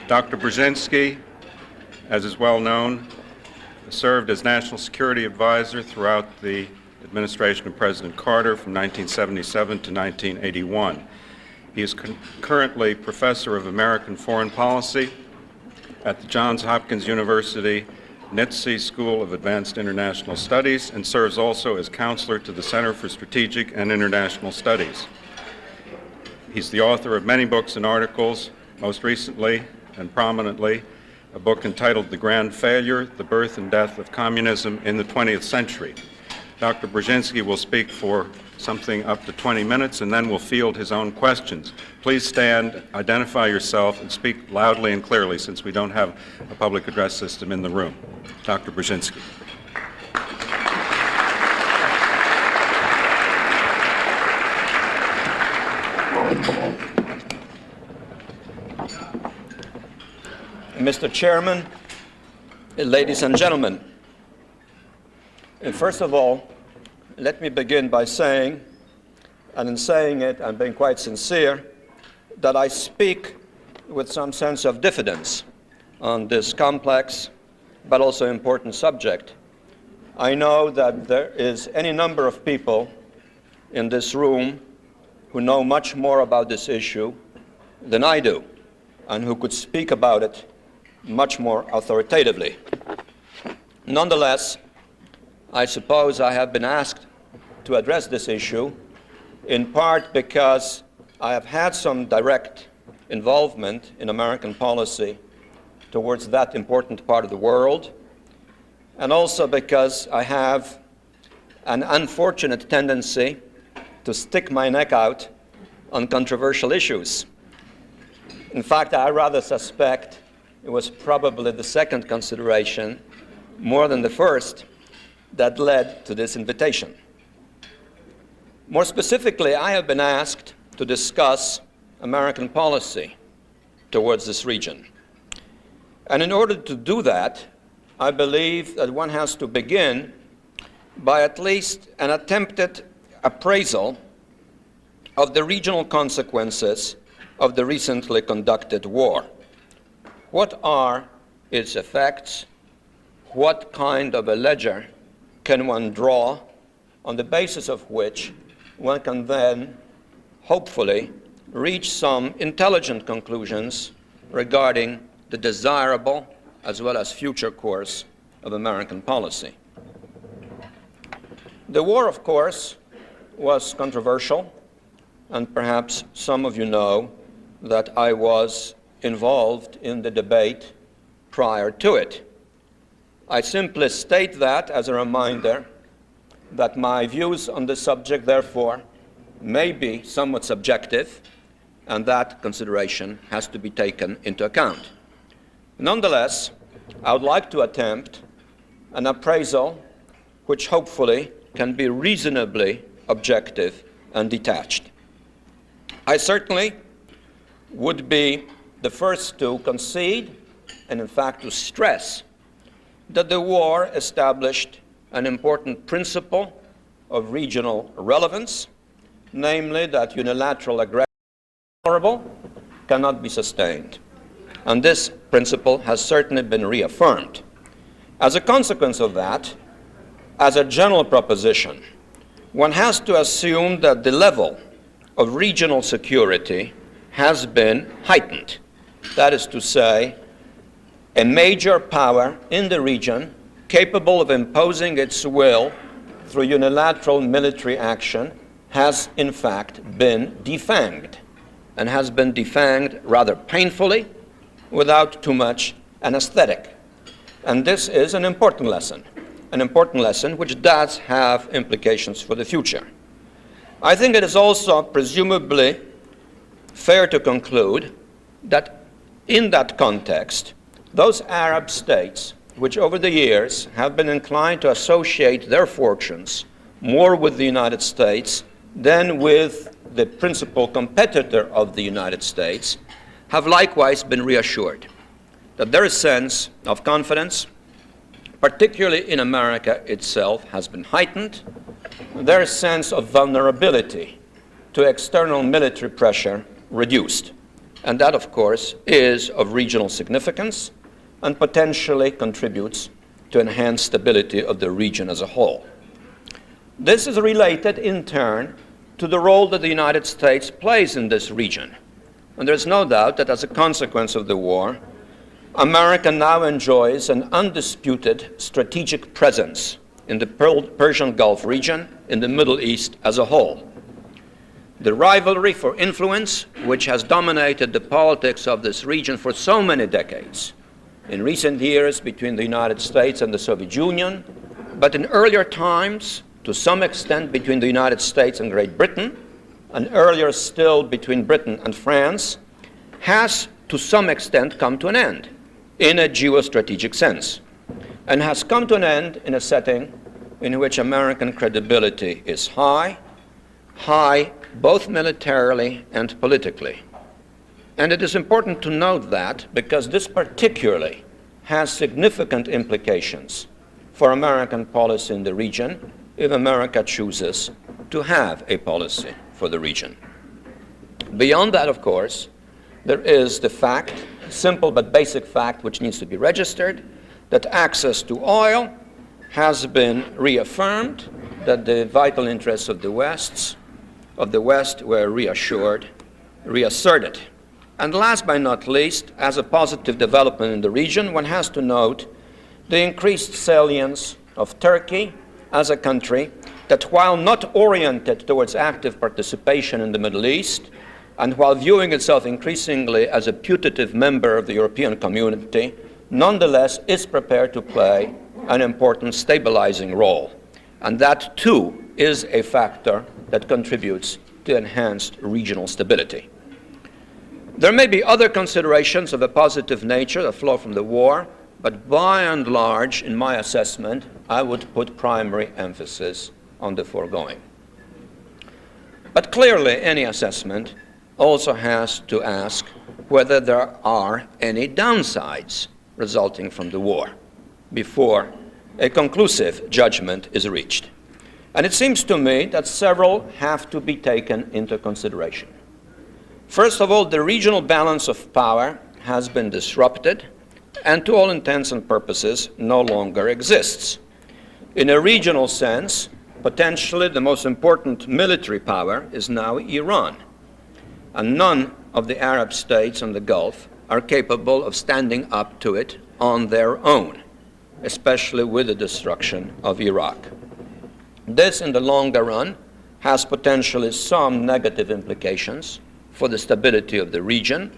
Dr. Brzezinski, as is well known, served as National Security Advisor throughout the administration of President Carter from 1977 to 1981. He is currently Professor of American Foreign Policy at the Johns Hopkins University NITSE School of Advanced International Studies and serves also as counselor to the Center for Strategic and International Studies. He's the author of many books and articles, most recently and prominently a book entitled The Grand Failure, The Birth and Death of Communism in the 20th Century. Dr. Brzezinski will speak for something up to 20 minutes and then will field his own questions. Please stand, identify yourself, and speak loudly and clearly since we don't have a public address system in the room. Dr. Brzezinski. Mr. Chairman, ladies and gentlemen, first of all, let me begin by saying, and in saying it, I'm being quite sincere, that I speak with some sense of diffidence on this complex but also important subject. I know that there is any number of people in this room who know much more about this issue than I do, and who could speak about it much more authoritatively. Nonetheless, I suppose I have been asked to address this issue in part because I have had some direct involvement in American policy towards that important part of the world, and also because I have an unfortunate tendency to stick my neck out on controversial issues. In fact, I rather suspect it was probably the second consideration, more than the first, that led to this invitation. More specifically, I have been asked to discuss American policy towards this region. And in order to do that, I believe that one has to begin by at least an attempted appraisal of the regional consequences of the recently conducted war. What are its effects? What kind of a ledger can one draw on the basis of which one can then, hopefully, reach some intelligent conclusions regarding the desirable as well as future course of American policy? The war, of course, was controversial, and perhaps some of you know that I was involved in the debate prior to it. I simply state that as a reminder that my views on the subject, therefore, may be somewhat subjective, and that consideration has to be taken into account. Nonetheless, I would like to attempt an appraisal which hopefully can be reasonably objective and detached. I certainly would be the first to concede, and in fact to stress, that the war established an important principle of regional relevance, namely that unilateral aggression cannot be sustained. And this principle has certainly been reaffirmed. As a consequence of that, as a general proposition, one has to assume that the level of regional security has been heightened. That is to say, a major power in the region capable of imposing its will through unilateral military action has in fact been defanged, and has been defanged rather painfully without too much anesthetic. And this is an important lesson which does have implications for the future. I think it is also presumably fair to conclude that in that context, those Arab states which over the years have been inclined to associate their fortunes more with the United States than with the principal competitor of the United States have likewise been reassured that their sense of confidence, particularly in America itself, has been heightened, their sense of vulnerability to external military pressure reduced. and that, of course, is of regional significance and potentially contributes to enhance stability of the region as a whole. This is related, in turn, to the role that the United States plays in this region. And there's no doubt that as a consequence of the war, America now enjoys an undisputed strategic presence in the Persian Gulf region, in the Middle East as a whole. The rivalry for influence, which has dominated the politics of this region for so many decades, in recent years between the United States and the Soviet Union, but in earlier times, to some extent, between the United States and Great Britain, and earlier still between Britain and France, has to some extent come to an end in a geostrategic sense, and has come to an end in a setting in which American credibility is high both militarily and politically. And it is important to note that because this particularly has significant implications for American policy in the region if America chooses to have a policy for the region. Beyond that, of course, there is the fact, simple but basic fact which needs to be registered, that access to oil has been reaffirmed, that the vital interests of the West were reasserted. And last but not least, as a positive development in the region, one has to note the increased salience of Turkey as a country that, while not oriented towards active participation in the Middle East, and while viewing itself increasingly as a putative member of the European community, nonetheless is prepared to play an important stabilizing role. And that, too, is a factor that contributes to enhanced regional stability. There may be other considerations of a positive nature that flow from the war, but by and large, in my assessment, I would put primary emphasis on the foregoing. But clearly, any assessment also has to ask whether there are any downsides resulting from the war before a conclusive judgment is reached. And it seems to me that several have to be taken into consideration. First of all, the regional balance of power has been disrupted and to all intents and purposes no longer exists. In a regional sense, potentially the most important military power is now Iran, and none of the Arab states in the Gulf are capable of standing up to it on their own, especially with the destruction of Iraq. This, in the longer run, has potentially some negative implications for the stability of the region,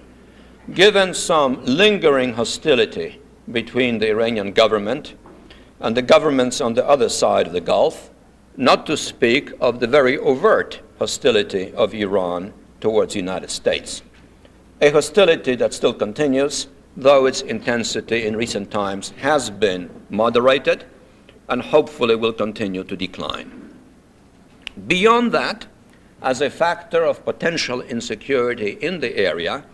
given some lingering hostility between the Iranian government and the governments on the other side of the Gulf, not to speak of the very overt hostility of Iran towards the United States. A hostility that still continues, though its intensity in recent times has been moderated and hopefully will continue to decline. Beyond that, as a factor of potential insecurity in the area,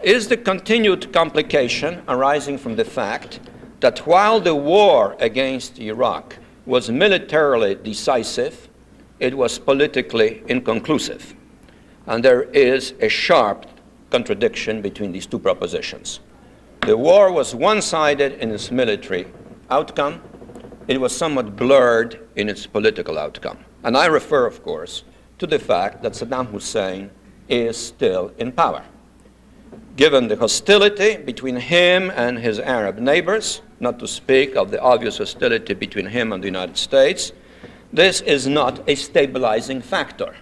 is the continued complication arising from the fact that while the war against Iraq was militarily decisive, it was politically inconclusive. And there is a sharp contradiction between these two propositions. The war was one-sided in its military outcome. It was somewhat blurred in its political outcome. And I refer, of course, to the fact that Saddam Hussein is still in power. Given the hostility between him and his Arab neighbors, not to speak of the obvious hostility between him and the United States, this is not a stabilizing factor,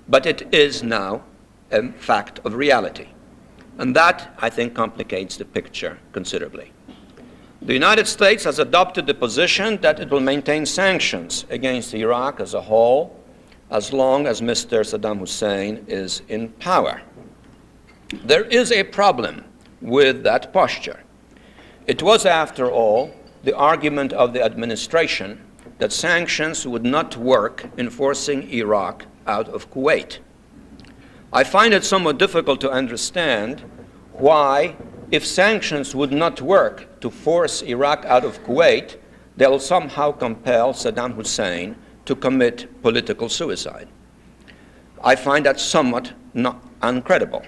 but it is now a fact of reality. And that, I think, complicates the picture considerably. The United States has adopted the position that it will maintain sanctions against Iraq as a whole as long as Mr. Saddam Hussein is in power. There is a problem with that posture. It was, after all, the argument of the administration that sanctions would not work in forcing Iraq out of Kuwait. I find it somewhat difficult to understand why, if sanctions would not work to force Iraq out of Kuwait, they'll somehow compel Saddam Hussein to commit political suicide. I find that somewhat uncredible.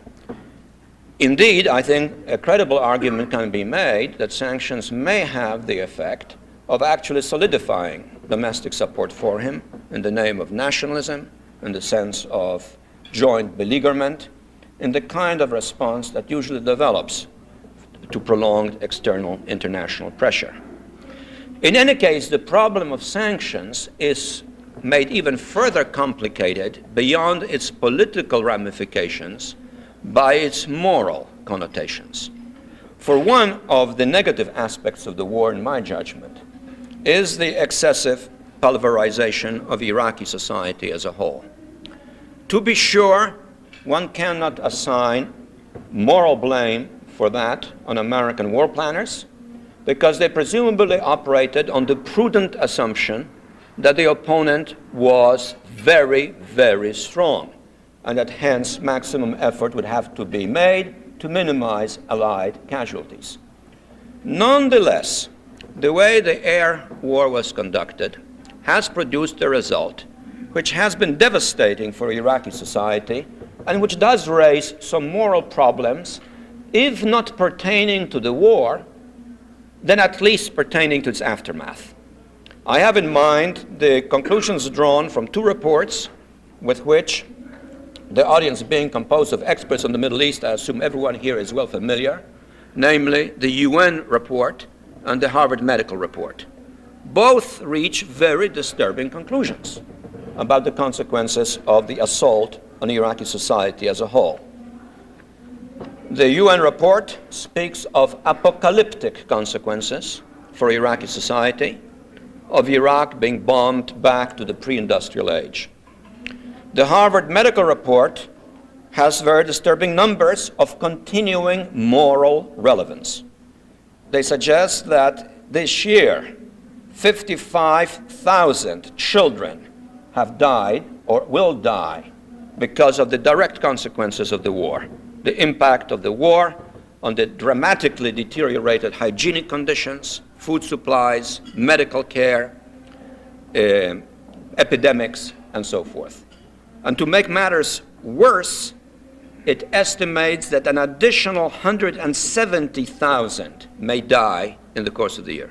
Indeed, I think a credible argument can be made that sanctions may have the effect of actually solidifying domestic support for him in the name of nationalism, in the sense of joint beleaguerment, in the kind of response that usually develops to prolonged external international pressure. In any case, the problem of sanctions is made even further complicated beyond its political ramifications by its moral connotations. For one of the negative aspects of the war, in my judgment, is the excessive pulverization of Iraqi society as a whole. To be sure, one cannot assign moral blame for that on American war planners, because they presumably operated on the prudent assumption that the opponent was very, very strong, and that hence maximum effort would have to be made to minimize Allied casualties. Nonetheless, the way the air war was conducted has produced a result which has been devastating for Iraqi society and which does raise some moral problems, if not pertaining to the war, then at least pertaining to its aftermath. I have in mind the conclusions drawn from two reports with which the audience being composed of experts on the Middle East, I assume everyone here is well familiar, namely the UN report and the Harvard Medical Report. Both reach very disturbing conclusions about the consequences of the assault on Iraqi society as a whole. The UN report speaks of apocalyptic consequences for Iraqi society, of Iraq being bombed back to the pre-industrial age. The Harvard Medical Report has very disturbing numbers of continuing moral relevance. They suggest that this year, 55,000 children have died or will die because of the direct consequences of the war. The impact of the war on the dramatically deteriorated hygienic conditions, food supplies, medical care, epidemics, and so forth. And to make matters worse, it estimates that an additional 170,000 may die in the course of the year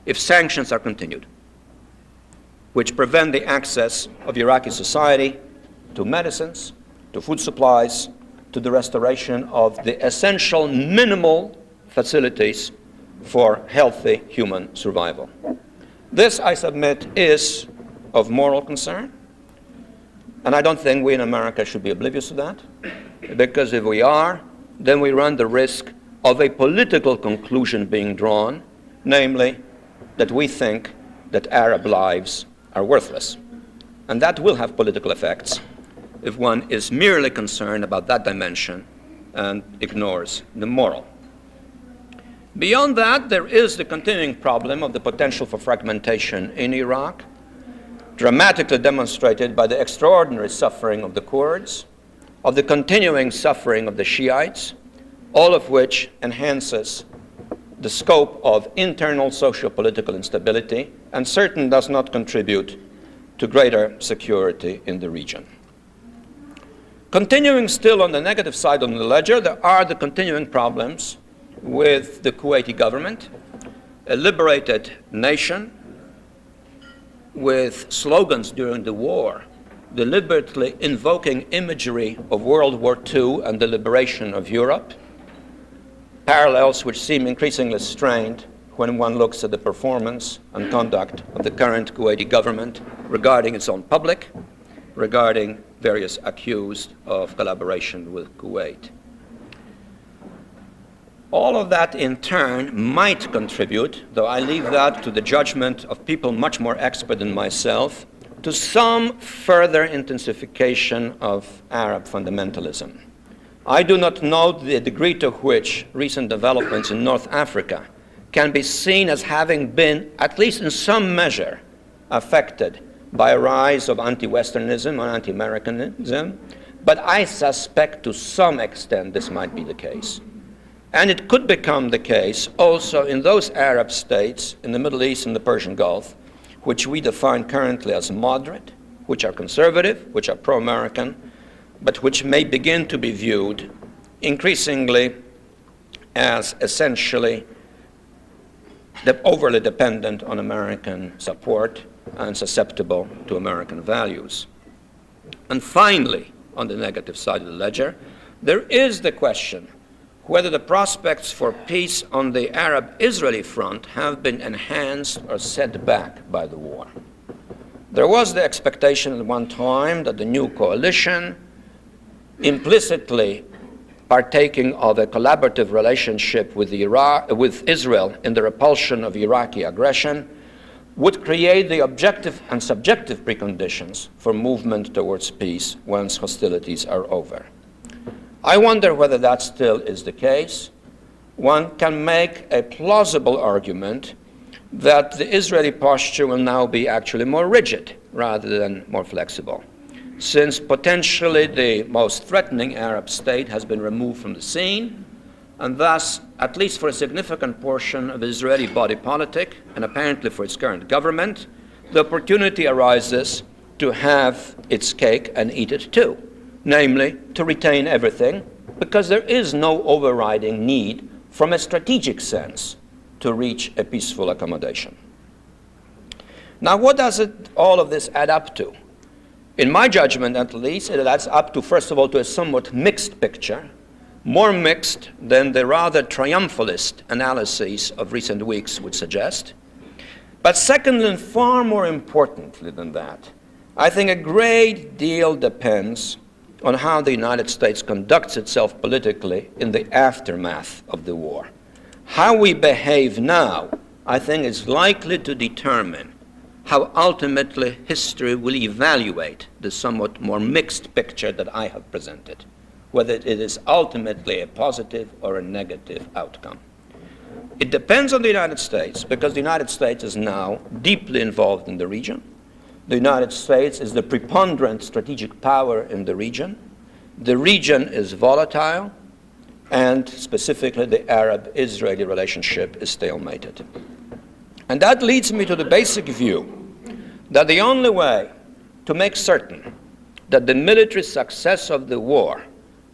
if sanctions are continued, which prevent the access of Iraqi society to medicines, to food supplies, to the restoration of the essential minimal facilities for healthy human survival. This, I submit, is of moral concern, and I don't think we in America should be oblivious to that, because if we are, then we run the risk of a political conclusion being drawn, namely that we think that Arab lives are worthless. And that will have political effects if one is merely concerned about that dimension and ignores the moral. Beyond that, there is the continuing problem of the potential for fragmentation in Iraq, dramatically demonstrated by the extraordinary suffering of the Kurds, of the continuing suffering of the Shiites, all of which enhances the scope of internal socio-political instability and certainly does not contribute to greater security in the region. Continuing still on the negative side of the ledger, there are the continuing problems with the Kuwaiti government, a liberated nation with slogans during the war, deliberately invoking imagery of World War II and the liberation of Europe, parallels which seem increasingly strained when one looks at the performance and conduct of the current Kuwaiti government regarding its own public, regarding various accused of collaboration with Kuwait. All of that in turn might contribute, though I leave that to the judgment of people much more expert than myself, to some further intensification of Arab fundamentalism. I do not know the degree to which recent developments in North Africa can be seen as having been, at least in some measure, affected by a rise of anti-Westernism or anti-Americanism, but I suspect to some extent this might be the case. And it could become the case also in those Arab states in the Middle East and the Persian Gulf, which we define currently as moderate, which are conservative, which are pro-American, but which may begin to be viewed increasingly as essentially overly dependent on American support and susceptible to American values. And finally, on the negative side of the ledger, there is the question whether the prospects for peace on the Arab-Israeli front have been enhanced or set back by the war. There was the expectation at one time that the new coalition, implicitly partaking of a collaborative relationship with Israel in the repulsion of Iraqi aggression, would create the objective and subjective preconditions for movement towards peace once hostilities are over. I wonder whether that still is the case. One can make a plausible argument that the Israeli posture will now be actually more rigid rather than more flexible, since potentially the most threatening Arab state has been removed from the scene, and thus, at least for a significant portion of Israeli body politic, and apparently for its current government, the opportunity arises to have its cake and eat it too, namely, to retain everything, because there is no overriding need from a strategic sense to reach a peaceful accommodation. Now, what does all of this add up to? In my judgment, at least, it adds up to, first of all, to a somewhat mixed picture, more mixed than the rather triumphalist analyses of recent weeks would suggest. But secondly, and far more importantly than that, I think a great deal depends on how the United States conducts itself politically in the aftermath of the war. How we behave now, I think, is likely to determine how ultimately history will evaluate the somewhat more mixed picture that I have presented, whether it is ultimately a positive or a negative outcome. It depends on the United States, because the United States is now deeply involved in the region. The United States is the preponderant strategic power in the region. The region is volatile, and specifically the Arab-Israeli relationship is stalemated. And that leads me to the basic view that the only way to make certain that the military success of the war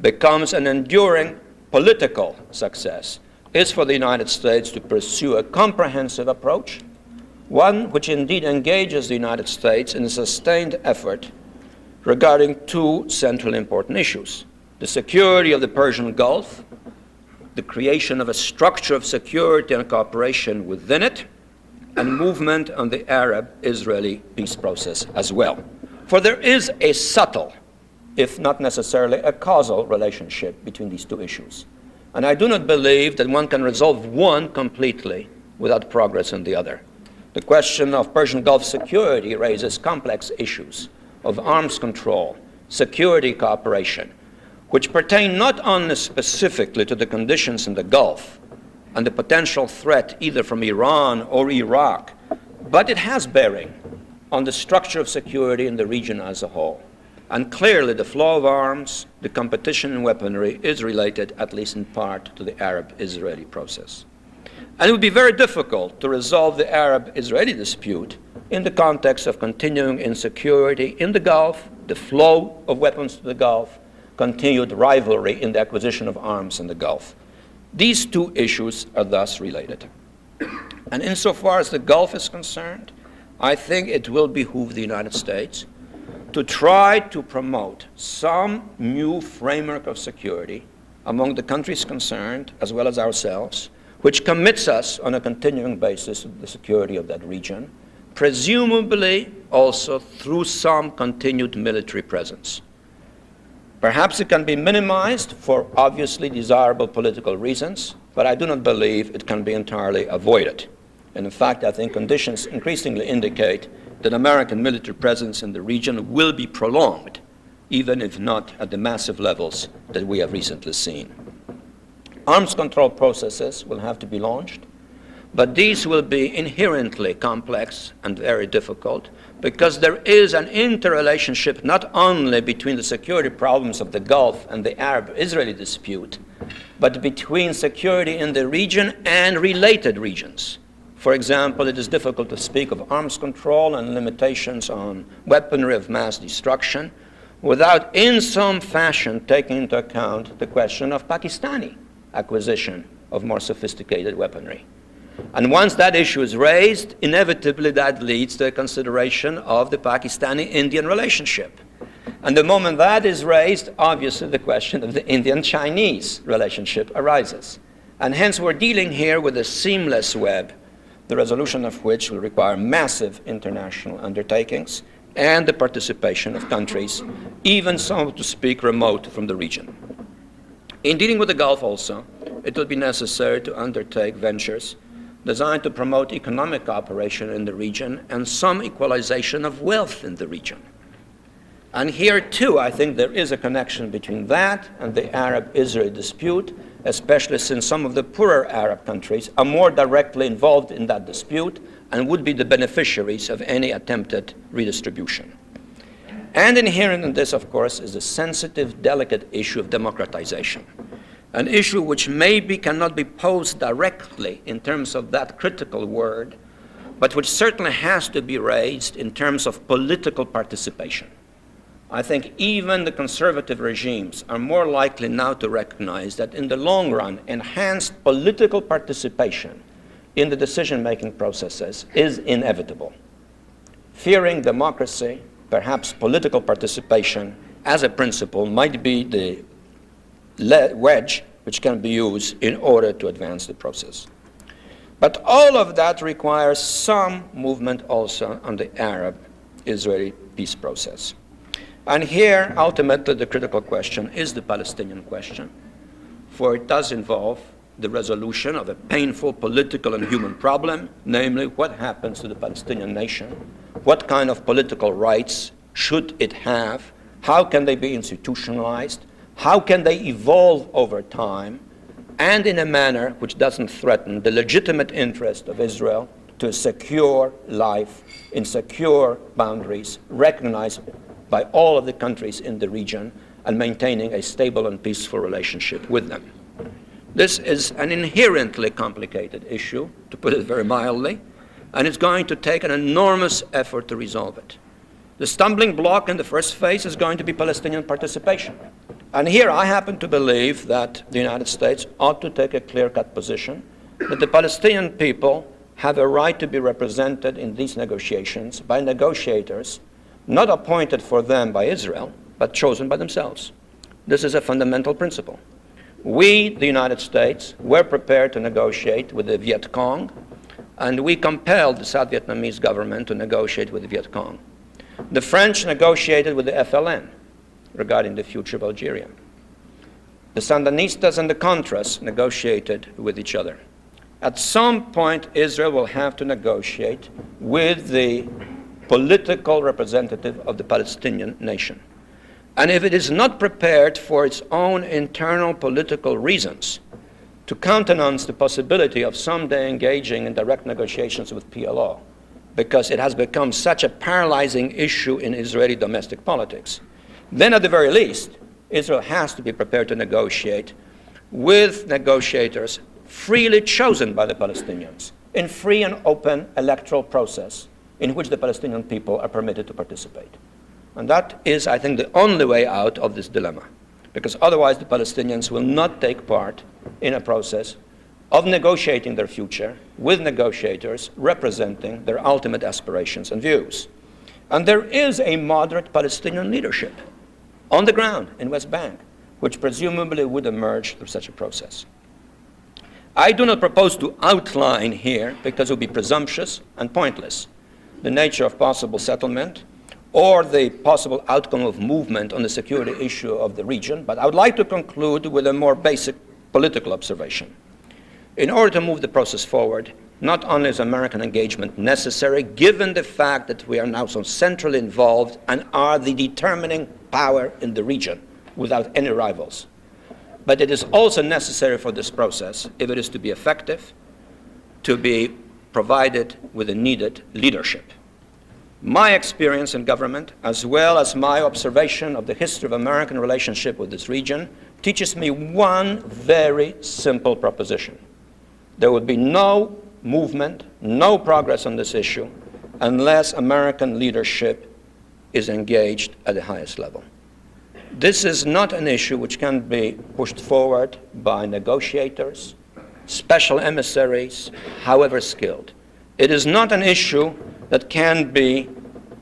becomes an enduring political success is for the United States to pursue a comprehensive approach, one which indeed engages the United States in a sustained effort regarding two centrally important issues: the security of the Persian Gulf, the creation of a structure of security and cooperation within it, and movement on the Arab-Israeli peace process as well. For there is a subtle, if not necessarily a causal, relationship between these two issues. And I do not believe that one can resolve one completely without progress on the other. The question of Persian Gulf security raises complex issues of arms control, security cooperation, which pertain not only specifically to the conditions in the Gulf and the potential threat either from Iran or Iraq, but it has bearing on the structure of security in the region as a whole. And clearly the flow of arms, the competition in weaponry is related, at least in part, to the Arab-Israeli process. And it would be very difficult to resolve the Arab-Israeli dispute in the context of continuing insecurity in the Gulf, the flow of weapons to the Gulf, continued rivalry in the acquisition of arms in the Gulf. These two issues are thus related. And insofar as the Gulf is concerned, I think it will behoove the United States to try to promote some new framework of security among the countries concerned, as well as ourselves, which commits us on a continuing basis to the security of that region, presumably also through some continued military presence. Perhaps it can be minimized for obviously desirable political reasons, but I do not believe it can be entirely avoided. And in fact, I think conditions increasingly indicate that American military presence in the region will be prolonged, even if not at the massive levels that we have recently seen. Arms control processes will have to be launched, but these will be inherently complex and very difficult because there is an interrelationship not only between the security problems of the Gulf and the Arab-Israeli dispute, but between security in the region and related regions. For example, it is difficult to speak of arms control and limitations on weaponry of mass destruction without in some fashion taking into account the question of Pakistani acquisition of more sophisticated weaponry. And once that issue is raised, inevitably that leads to a consideration of the Pakistani-Indian relationship. And the moment that is raised, obviously the question of the Indian-Chinese relationship arises. And hence we're dealing here with a seamless web, the resolution of which will require massive international undertakings and the participation of countries, even so to speak, remote from the region. In dealing with the Gulf also, it will be necessary to undertake ventures designed to promote economic cooperation in the region and some equalization of wealth in the region. And here too, I think there is a connection between that and the Arab-Israeli dispute, especially since some of the poorer Arab countries are more directly involved in that dispute and would be the beneficiaries of any attempted redistribution. And inherent in this, of course, is the sensitive, delicate issue of democratization, an issue which maybe cannot be posed directly in terms of that critical word, but which certainly has to be raised in terms of political participation. I think even the conservative regimes are more likely now to recognize that in the long run, enhanced political participation in the decision-making processes is inevitable. Fearing democracy, perhaps political participation as a principle might be the wedge which can be used in order to advance the process. But all of that requires some movement also on the Arab-Israeli peace process. And here, ultimately, the critical question is the Palestinian question, for it does involve the resolution of a painful political and human problem, namely what happens to the Palestinian nation, what kind of political rights should it have, how can they be institutionalized, how can they evolve over time, and in a manner which doesn't threaten the legitimate interest of Israel to a secure life in secure boundaries, recognized by all of the countries in the region, and maintaining a stable and peaceful relationship with them. This is an inherently complicated issue, to put it very mildly, and it's going to take an enormous effort to resolve it. The stumbling block in the first phase is going to be Palestinian participation. And here I happen to believe that the United States ought to take a clear-cut position that the Palestinian people have a right to be represented in these negotiations by negotiators not appointed for them by Israel, but chosen by themselves. This is a fundamental principle. We, the United States, were prepared to negotiate with the Viet Cong, and we compelled the South Vietnamese government to negotiate with the Viet Cong. The French negotiated with the FLN regarding the future of Algeria. The Sandinistas and the Contras negotiated with each other. At some point, Israel will have to negotiate with the political representative of the Palestinian nation. And if it is not prepared for its own internal political reasons to countenance the possibility of someday engaging in direct negotiations with PLO, because it has become such a paralyzing issue in Israeli domestic politics, then at the very least, Israel has to be prepared to negotiate with negotiators freely chosen by the Palestinians in free and open electoral process in which the Palestinian people are permitted to participate. And that is, I think, the only way out of this dilemma, because otherwise the Palestinians will not take part in a process of negotiating their future with negotiators representing their ultimate aspirations and views. And there is a moderate Palestinian leadership on the ground in West Bank, which presumably would emerge through such a process. I do not propose to outline here, because it would be presumptuous and pointless, the nature of possible settlement or the possible outcome of movement on the security issue of the region, but I would like to conclude with a more basic political observation. In order to move the process forward, not only is American engagement necessary, given the fact that we are now so centrally involved and are the determining power in the region without any rivals, but it is also necessary for this process, if it is to be effective, to be provided with the needed leadership. My experience in government, as well as my observation of the history of American relationship with this region, teaches me one very simple proposition. There would be no movement, no progress on this issue, unless American leadership is engaged at the highest level. This is not an issue which can be pushed forward by negotiators, special emissaries, however skilled. It is not an issue that can be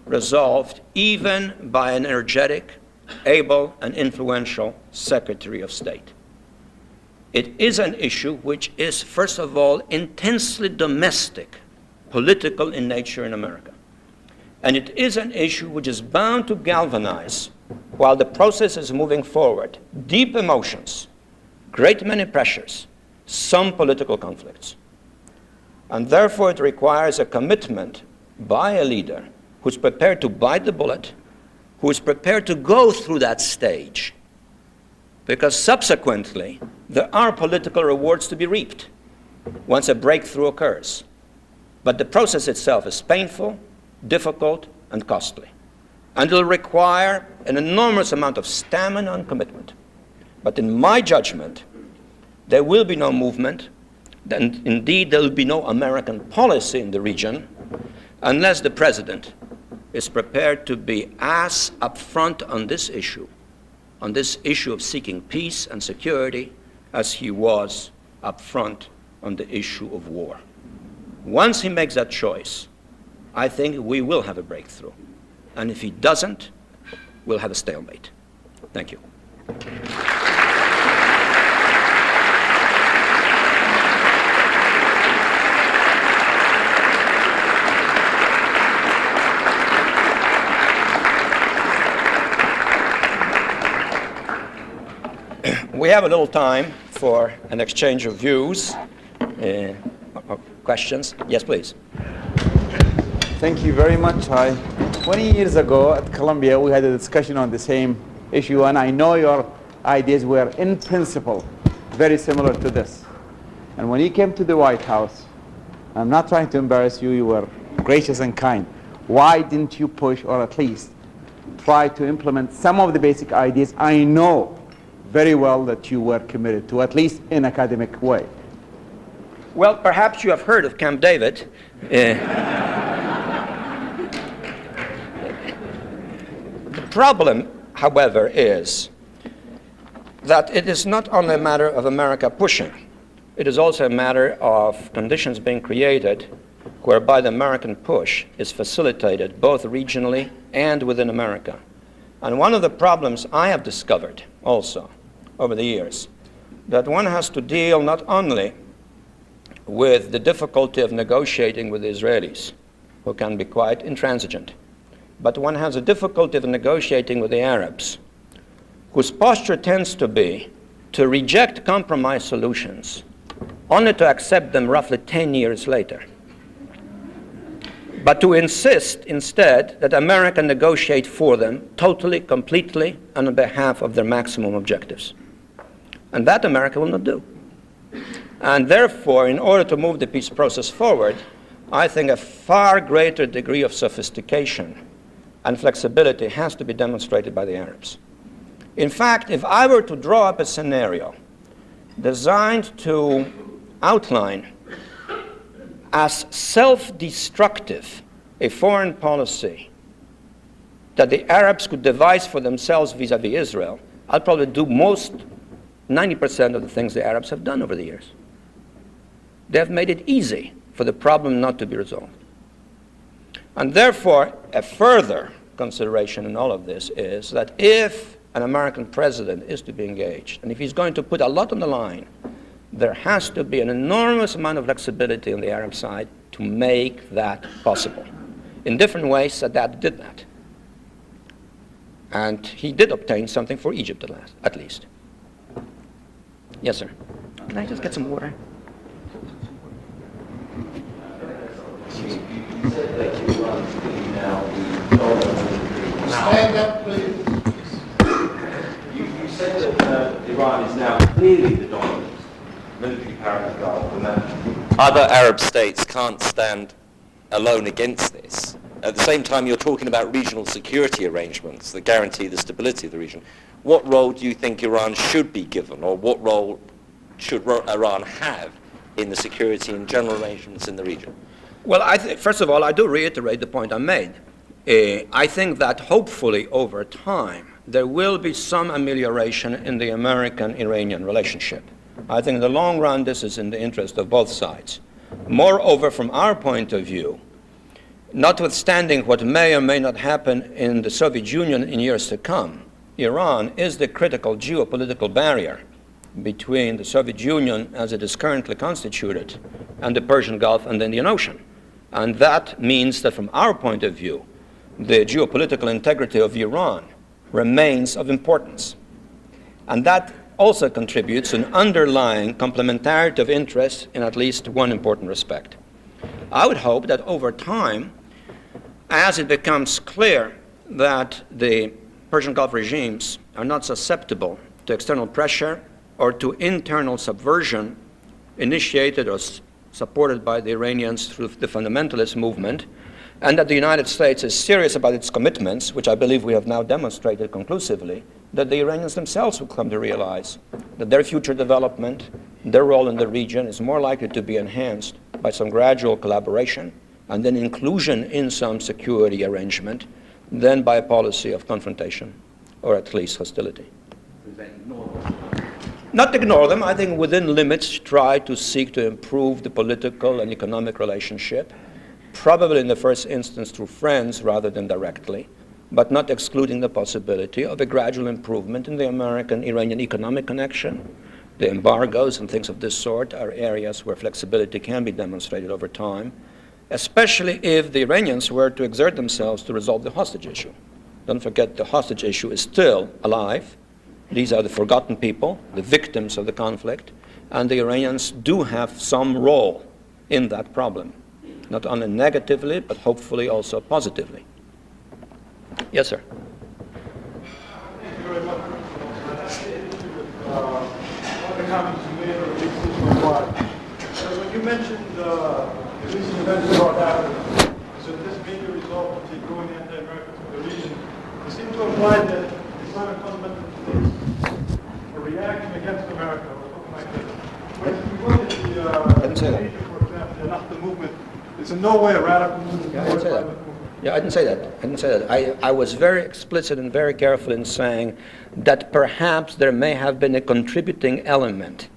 resolved even by an energetic, able, and influential Secretary of State. It is an issue which is, first of all, intensely domestic, political in nature in America. And it is an issue which is bound to galvanize, while the process is moving forward, deep emotions, great many pressures, some political conflicts. And therefore it requires a commitment by a leader who's prepared to bite the bullet, who is prepared to go through that stage, because subsequently there are political rewards to be reaped once a breakthrough occurs. But the process itself is painful, difficult, and costly. And it will require an enormous amount of stamina and commitment. But in my judgment, there will be no movement, and indeed there will be no American policy in the region unless the President is prepared to be as upfront on this issue of seeking peace and security, as he was upfront on the issue of war. Once he makes that choice, I think we will have a breakthrough. And if he doesn't, we'll have a stalemate. Thank you. We have a little time for an exchange of views, questions. Yes, please. Thank you very much. 20 years ago at Columbia, we had a discussion on the same issue, and I know your ideas were, in principle, very similar to this. And when you came to the White House, I'm not trying to embarrass you, you were gracious and kind. Why didn't you push, or at least try to implement some of the basic ideas I know very well that you were committed to, at least in academic way? Well, perhaps you have heard of Camp David. The problem, however, is that it is not only a matter of America pushing. It is also a matter of conditions being created whereby the American push is facilitated both regionally and within America. And one of the problems I have discovered also over the years, that one has to deal not only with the difficulty of negotiating with the Israelis, who can be quite intransigent, but one has a difficulty of negotiating with the Arabs, whose posture tends to be to reject compromise solutions, only to accept them roughly 10 years later, but to insist instead that America negotiate for them totally, completely, and on behalf of their maximum objectives. And that America will not do. And therefore, in order to move the peace process forward, I think a far greater degree of sophistication and flexibility has to be demonstrated by the Arabs. In fact, if I were to draw up a scenario designed to outline as self-destructive a foreign policy that the Arabs could devise for themselves vis-à-vis Israel, I'll probably do 90% of the things the Arabs have done over the years. They have made it easy for the problem not to be resolved. And therefore, a further consideration in all of this is that if an American president is to be engaged, and if he's going to put a lot on the line, there has to be an enormous amount of flexibility on the Arab side to make that possible. In different ways, Saddam did that. And he did obtain something for Egypt at least. Yes, sir. Can I just get some water? You said that Iran is now the dominant. Stand up, please. You said that Iran is now clearly the dominant military power in the Gulf, and that other Arab states can't stand alone against this. At the same time, you're talking about regional security arrangements that guarantee the stability of the region. What role do you think Iran should be given, or what role should Iran have in the security and general arrangements in the region? Well, first of all, I do reiterate the point I made. I think that hopefully over time, there will be some amelioration in the American-Iranian relationship. I think in the long run, this is in the interest of both sides. Moreover, from our point of view, notwithstanding what may or may not happen in the Soviet Union in years to come, Iran is the critical geopolitical barrier between the Soviet Union as it is currently constituted and the Persian Gulf and the Indian Ocean. And that means that from our point of view, the geopolitical integrity of Iran remains of importance. And that also contributes to an underlying complementarity of interest in at least one important respect. I would hope that over time, as it becomes clear that the Persian Gulf regimes are not susceptible to external pressure or to internal subversion initiated or supported by the Iranians through the fundamentalist movement, and that the United States is serious about its commitments, which I believe we have now demonstrated conclusively, that the Iranians themselves will come to realize that their future development, their role in the region is more likely to be enhanced by some gradual collaboration and then inclusion in some security arrangement than by a policy of confrontation or at least hostility. Not ignore them, I think within limits try to seek to improve the political and economic relationship, probably in the first instance through friends rather than directly, but not excluding the possibility of a gradual improvement in the American-Iranian economic connection. The embargoes and things of this sort are areas where flexibility can be demonstrated over time, especially if the Iranians were to exert themselves to resolve the hostage issue. Don't forget the hostage issue is still alive. These are the forgotten people, the victims of the conflict, and the Iranians do have some role in that problem, not only negatively, but hopefully also positively. Yes, sir. Thank you very much. One of the comments you made earlier is why. When you mentioned the recent events about Africa, so this may be a result of the growing anti-American for the region, it seemed to imply that Islamic fundamental states are reacting against America or something like this. When you look at the region, for example, the Ennahda movement, it's in no way a radical movement. Yeah, I didn't say that. Yeah, I didn't say that. I didn't say that. I was very explicit and very careful in saying that perhaps there may have been a contributing element,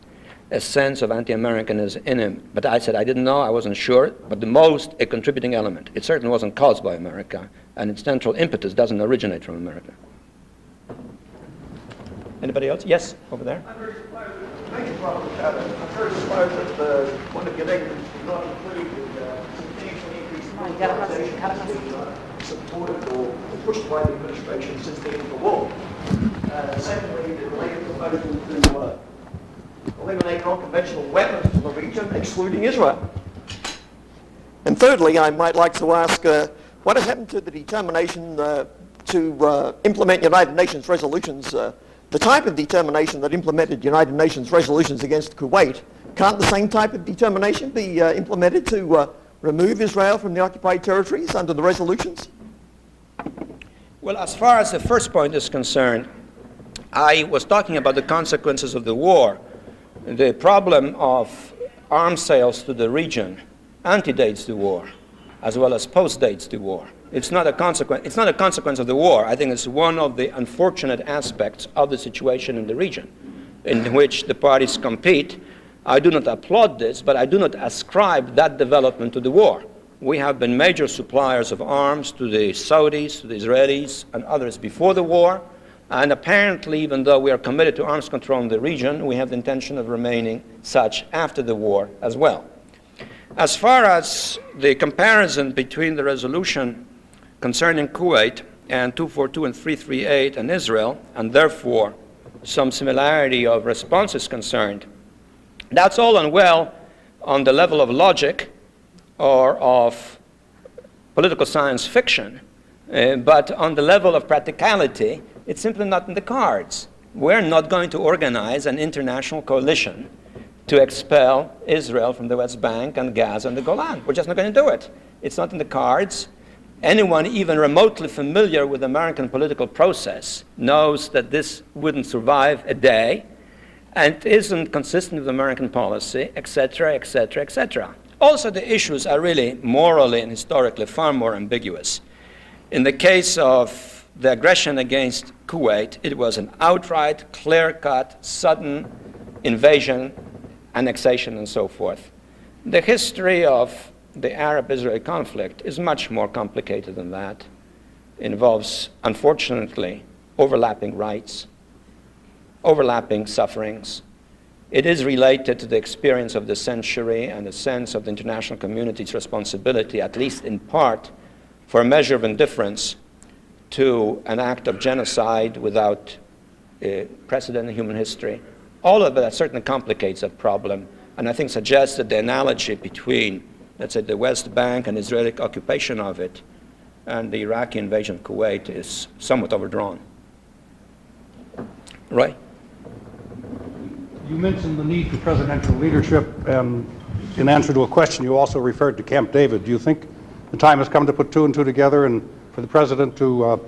a sense of anti-Americanism in him. But I said I didn't know, I wasn't sure, but the most a contributing element. It certainly wasn't caused by America, and its central impetus doesn't originate from America. Anybody else? Yes, over there. I'm very surprised that one of your negatives did not include substantially increased militarization supported or pushed by the administration since the end of the war. Secondly, the related proposal to eliminate non-conventional weapons from the region, excluding Israel. And thirdly, I might like to ask, what has happened to the determination to implement United Nations resolutions, the type of determination that implemented United Nations resolutions against Kuwait? Can't the same type of determination be implemented to remove Israel from the occupied territories under the resolutions? Well, as far as the first point is concerned, I was talking about the consequences of the war. The problem of arms sales to the region antedates the war, as well as postdates the war. It's not a consequence of the war. I think it's one of the unfortunate aspects of the situation in the region, in which the parties compete. I do not applaud this, but I do not ascribe that development to the war. We have been major suppliers of arms to the Saudis, to the Israelis, and others before the war. And apparently, even though we are committed to arms control in the region, we have the intention of remaining such after the war as well. As far as the comparison between the resolution concerning Kuwait and 242 and 338 and Israel, and therefore some similarity of response is concerned, that's all and well on the level of logic or of political science fiction, but on the level of practicality, it's simply not in the cards. We're not going to organize an international coalition to expel Israel from the West Bank and Gaza and the Golan. We're just not going to do it. It's not in the cards. Anyone even remotely familiar with the American political process knows that this wouldn't survive a day and isn't consistent with American policy, etc., etc., etc. Also, the issues are really morally and historically far more ambiguous. In the case of the aggression against Kuwait, it was an outright, clear-cut, sudden invasion, annexation, and so forth. The history of the Arab-Israeli conflict is much more complicated than that. It involves, unfortunately, overlapping rights, overlapping sufferings. It is related to the experience of the century and a sense of the international community's responsibility, at least in part, for a measure of indifference to an act of genocide without precedent in human history. All of that certainly complicates that problem, and I think suggests that the analogy between, let's say, the West Bank and Israeli occupation of it and the Iraqi invasion of Kuwait is somewhat overdrawn. Right? You mentioned the need for presidential leadership, and in answer to a question, you also referred to Camp David. Do you think the time has come to put two and two together and for the president to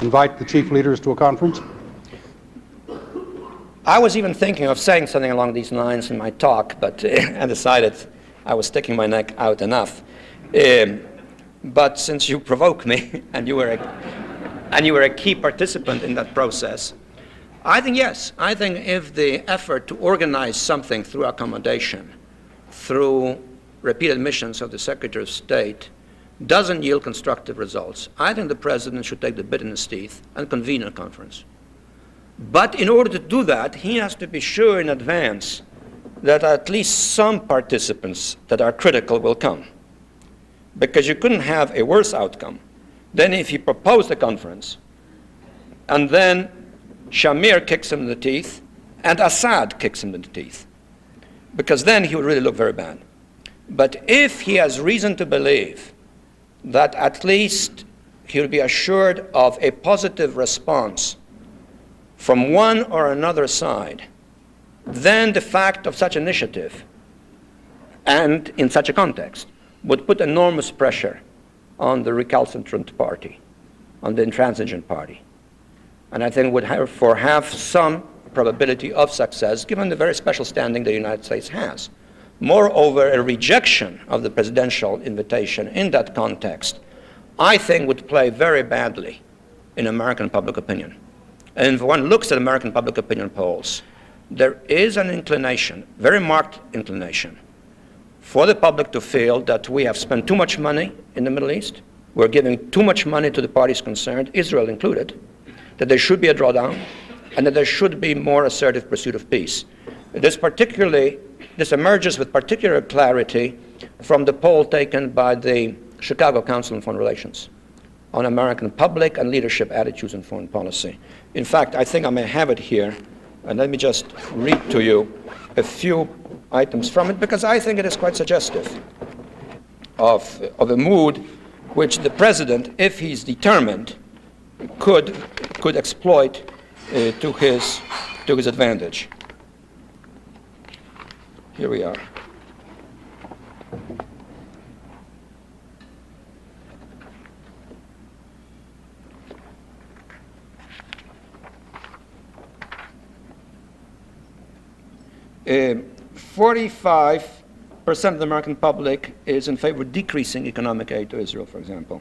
invite the chief leaders to a conference? I was even thinking of saying something along these lines in my talk, but I decided I was sticking my neck out enough. But since you provoked me, and you were a key participant in that process, I think yes. I think if the effort to organize something through accommodation, through repeated missions of the Secretary of State, doesn't yield constructive results, I think the president should take the bit in his teeth and convene a conference. But in order to do that, he has to be sure in advance that at least some participants that are critical will come. Because you couldn't have a worse outcome than if he proposed a conference and then Shamir kicks him in the teeth and Assad kicks him in the teeth. Because then he would really look very bad. But if he has reason to believe that at least he will be assured of a positive response from one or another side, then the fact of such initiative and in such a context would put enormous pressure on the recalcitrant party, on the intransigent party. And I think would therefore have some probability of success given the very special standing the United States has. Moreover, a rejection of the presidential invitation in that context, I think, would play very badly in American public opinion. And if one looks at American public opinion polls, there is an inclination, very marked inclination, for the public to feel that we have spent too much money in the Middle East, we're giving too much money to the parties concerned, Israel included, that there should be a drawdown, and that there should be more assertive pursuit of peace. This emerges with particular clarity from the poll taken by the Chicago Council on Foreign Relations on American public and leadership attitudes in foreign policy. In fact, I think I may have it here, and let me just read to you a few items from it, because I think it is quite suggestive of a mood which the president, if he's determined, could exploit to his advantage. Here we are. Uh, 45% of the American public is in favor of decreasing economic aid to Israel, for example.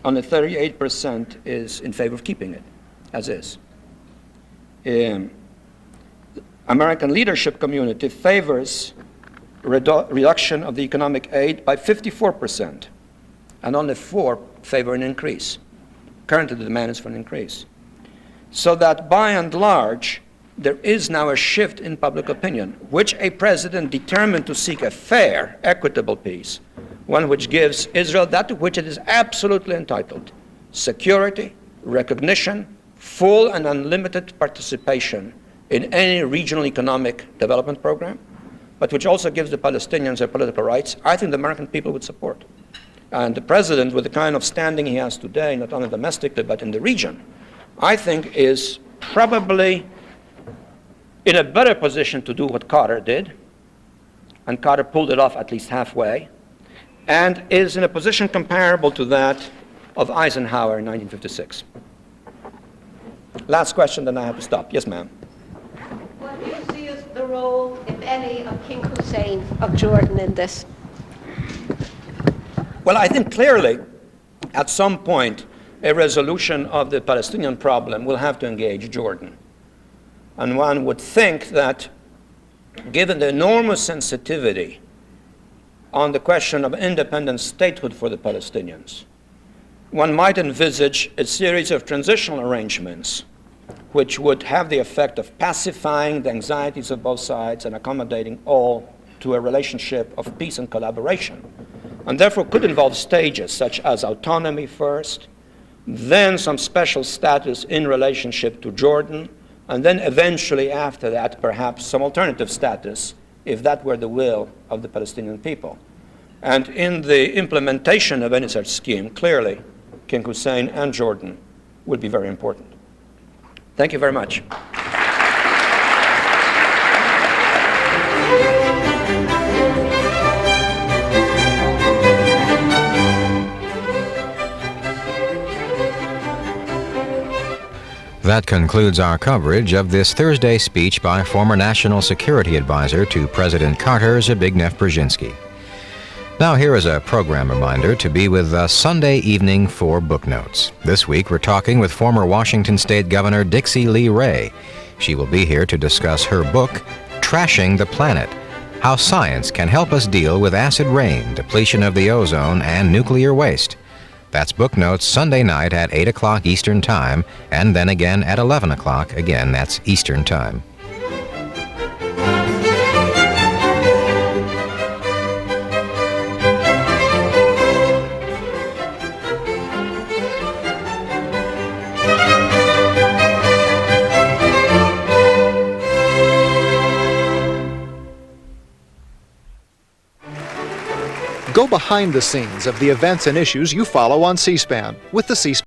Only 38% is in favor of keeping it, as is. American leadership community favors reduction of the economic aid by 54%, and only 4% favor an increase. Currently, the demand is for an increase. So that by and large, there is now a shift in public opinion, which a president determined to seek a fair, equitable peace, one which gives Israel that to which it is absolutely entitled: security, recognition, full and unlimited participation in any regional economic development program, but which also gives the Palestinians their political rights, I think the American people would support. And the president, with the kind of standing he has today, not only domestically but in the region, I think is probably in a better position to do what Carter did, and Carter pulled it off at least halfway, and is in a position comparable to that of Eisenhower in 1956. Last question, then I have to stop. Yes, ma'am. What do you see as the role, if any, of King Hussein of Jordan in this? Well, I think clearly, at some point, a resolution of the Palestinian problem will have to engage Jordan. And one would think that, given the enormous sensitivity on the question of independent statehood for the Palestinians, one might envisage a series of transitional arrangements which would have the effect of pacifying the anxieties of both sides and accommodating all to a relationship of peace and collaboration, and therefore could involve stages such as autonomy first, then some special status in relationship to Jordan, and then eventually after that perhaps some alternative status if that were the will of the Palestinian people. And in the implementation of any such scheme, clearly King Hussein and Jordan would be very important. Thank you very much. That concludes our coverage of this Thursday speech by former National Security Advisor to President Carter, Zbigniew Brzezinski. Now here is a program reminder to be with us Sunday evening for Book Notes. This week we're talking with former Washington State Governor Dixie Lee Ray. She will be here to discuss her book, Trashing the Planet: How Science Can Help Us Deal with Acid Rain, Depletion of the Ozone, and Nuclear Waste. That's Book Notes Sunday night at 8 o'clock Eastern Time, and then again at 11 o'clock, again that's Eastern Time. Go behind the scenes of the events and issues you follow on C-SPAN with the C-SPAN